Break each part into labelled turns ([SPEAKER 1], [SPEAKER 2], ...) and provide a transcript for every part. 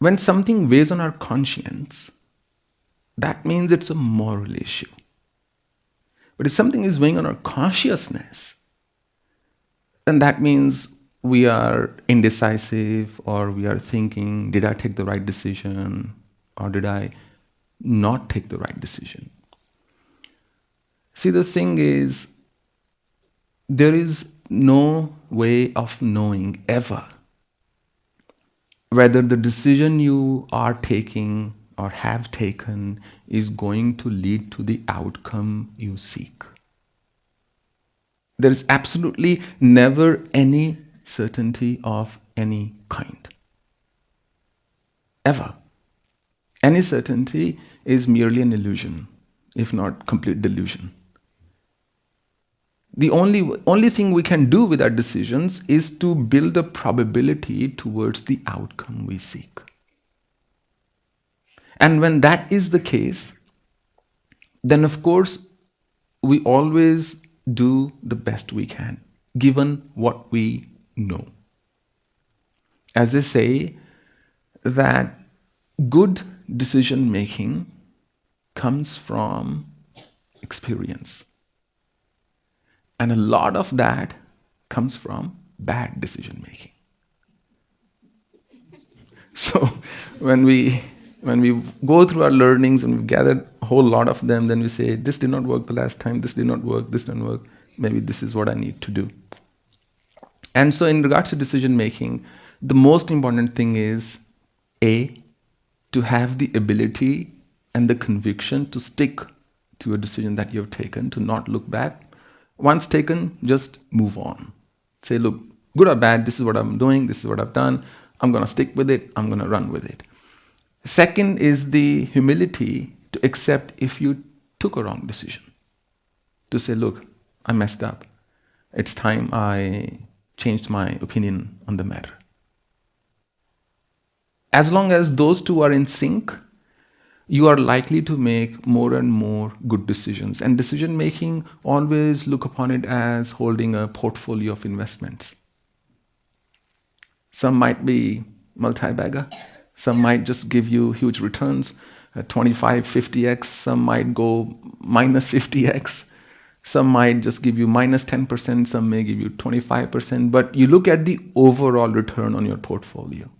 [SPEAKER 1] when something weighs on our conscience, that means it's a moral issue. But if something is weighing on our consciousness, then that means we are indecisive, or we are thinking, did I take the right decision, or did I not take the right decision? See, the thing is, there is no way of knowing ever whether the decision you are taking or have taken is going to lead to the outcome you seek. There is absolutely never any certainty of any kind. Ever. Any certainty is merely an illusion, if not complete delusion. The only thing we can do with our decisions is to build a probability towards the outcome we seek. And when that is the case, then of course we always do the best we can, given what we know. As they say, that good decision making comes from experience. And a lot of that comes from bad decision making. So when we go through our learnings and we've gathered a whole lot of them, then we say, this did not work the last time, this did not work, this didn't work, maybe this is what I need to do. And so in regards to decision making, the most important thing is, A, to have the ability and the conviction to stick to a decision that you have taken, to not look back. Once taken, just move on. Say, look, good or bad, this is what I'm doing, this is what I've done, I'm going to stick with it, I'm going to run with it. Second is the humility to accept if you took a wrong decision. To say, look, I messed up. It's time I changed my opinion on the matter. As long as those two are in sync, you are likely to make more and more good decisions. And decision making, always look upon it as holding a portfolio of investments. Some might be multi-bagger, some might just give you huge returns, 25, 50x, some might go minus 50x, some might just give you minus 10%, some may give you 25%, but you look at the overall return on your portfolio.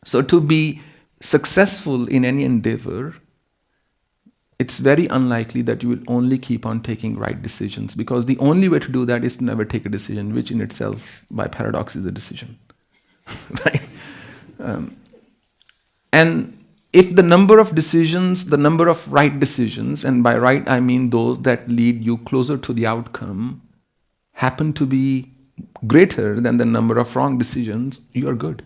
[SPEAKER 1] So to be successful in any endeavor, it's very unlikely that you will only keep on taking right decisions, because the only way to do that is to never take a decision, which in itself, by paradox, is a decision. Right? And if the number of decisions, the number of right decisions, and by right I mean those that lead you closer to the outcome, happen to be greater than the number of wrong decisions, you are good.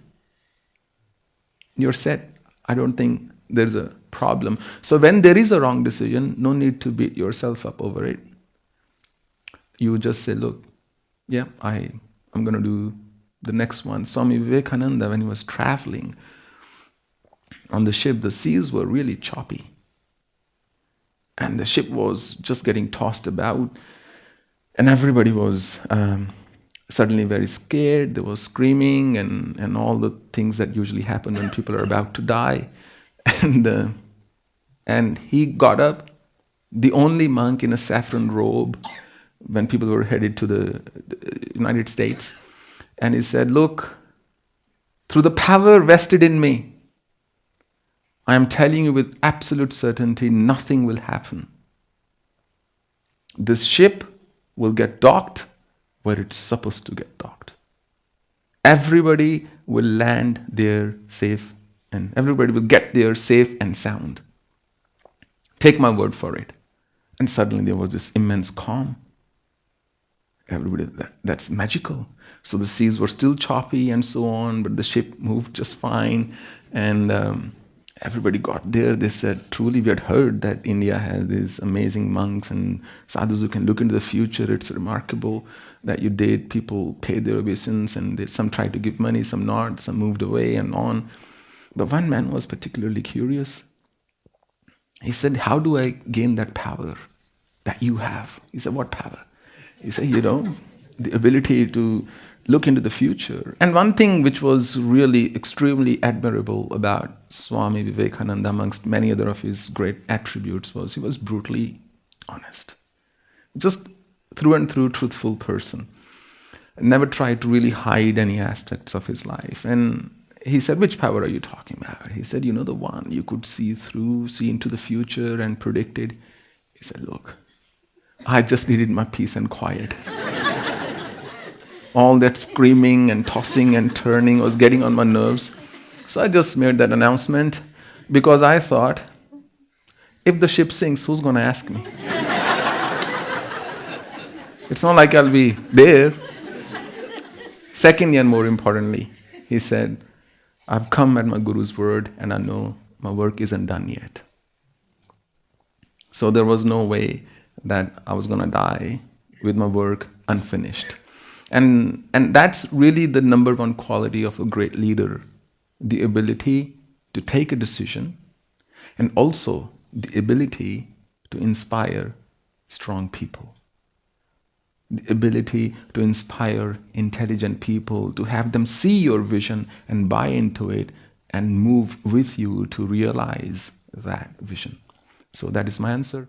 [SPEAKER 1] You're set. I don't think there's a problem. So when there is a wrong decision, no need to beat yourself up over it. You just say, look, yeah, I'm going to do the next one. Swami Vivekananda, when he was traveling on the ship, the seas were really choppy. And the ship was just getting tossed about. And everybody was suddenly very scared. They were screaming and all the things that usually happen when people are about to die. And he got up, the only monk in a saffron robe, when people were headed to the United States. And he said, look, through the power vested in me, I am telling you with absolute certainty, nothing will happen. This ship will get docked where it's supposed to get docked. Everybody will land there safe, and everybody will get there safe and sound. Take my word for it. And suddenly there was this immense calm. Everybody, that's magical. So the seas were still choppy and so on, but the ship moved just fine. And everybody got there. They said, truly, we had heard that India has these amazing monks and sadhus who can look into the future. It's remarkable that you did. People paid their obeisance, and some tried to give money, some not, some moved away and on. But one man was particularly curious. He said, how do I gain that power that you have? He said, what power? He said, the ability to look into the future. And one thing which was really extremely admirable about Swami Vivekananda, amongst many other of his great attributes, was he was brutally honest. Just through and through truthful person. Never tried to really hide any aspects of his life. And he said, which power are you talking about? He said, the one you could see through, see into the future and predict it. He said, look, I just needed my peace and quiet. All that screaming and tossing and turning was getting on my nerves. So I just made that announcement because I thought, if the ship sinks, who's going to ask me? It's not like I'll be there. Secondly, and more importantly, he said, I've come at my Guru's word and I know my work isn't done yet. So there was no way that I was going to die with my work unfinished. And that's really the number one quality of a great leader, the ability to take a decision and also the ability to inspire strong people. The ability to inspire intelligent people, to have them see your vision and buy into it and move with you to realize that vision. So that is my answer.